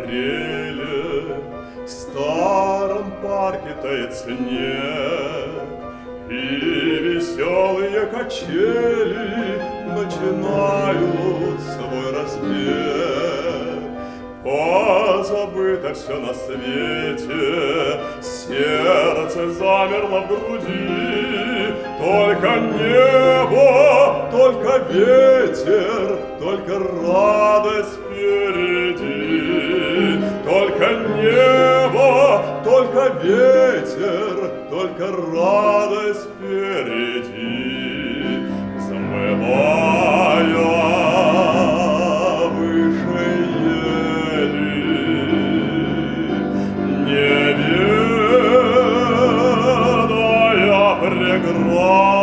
апреле в старом парке тает снег, и веселые качели начинают свой разбег. Позабыто все на свете, сердце замерло в груди, только небо, только ветер, только радость впереди. Только небо, только ветер, только радость впереди. Замывая выше ели, не ведая преград,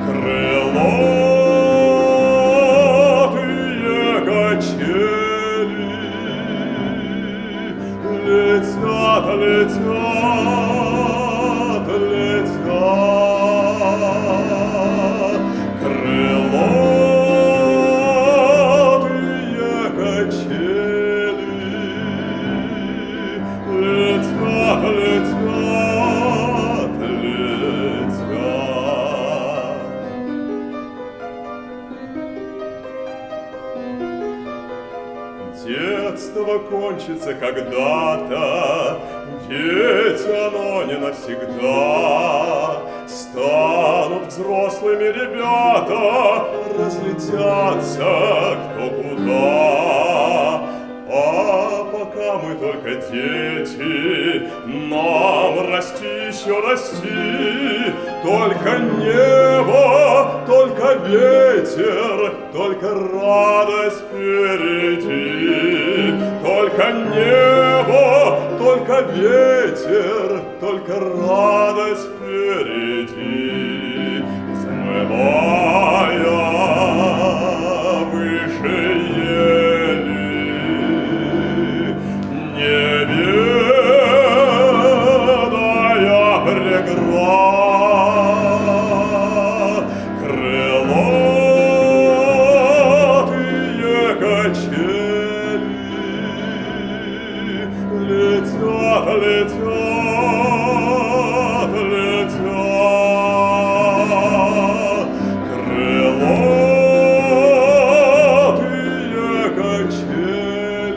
крылатые качели летят, летят, летят. Крылатые качели летят, летят, летят. Детство кончится когда-то, ведь оно не навсегда. Станут взрослыми ребята, разлетятся кто куда. А пока мы только дети, нам расти еще расти. Только небо, только ветер, только радость впереди. Только небо, только ветер, только радость впереди. Взмывая выше ели, не ведая преград, крылатые качели летят, летят, летят. Крылатые качели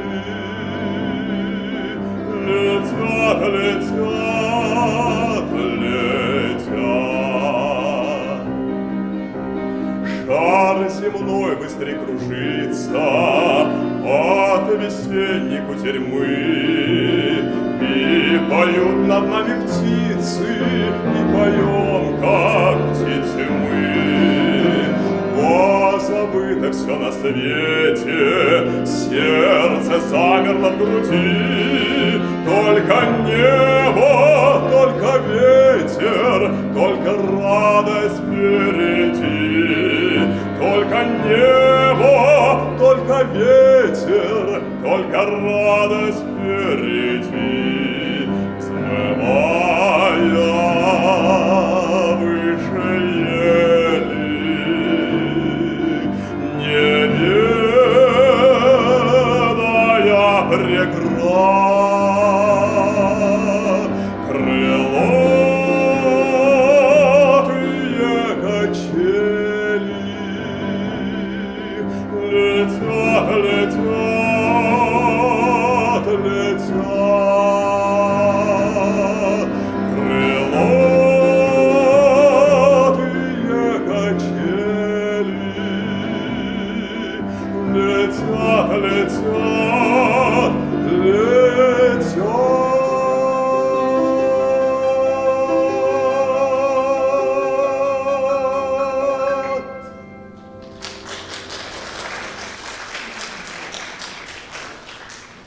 летят, летят, летят. Шар земной быстрей кружится от весенней кутерьмы, и поют над нами птицы, и поем, как птицы мы. Позабыто все на свете, сердце замерло в груди. Только небо, только ветер, только радость впереди. Только небо, только ветер, только радость впереди. Взмывая выше ели, не ведая преград, крылатые качели летят, летят.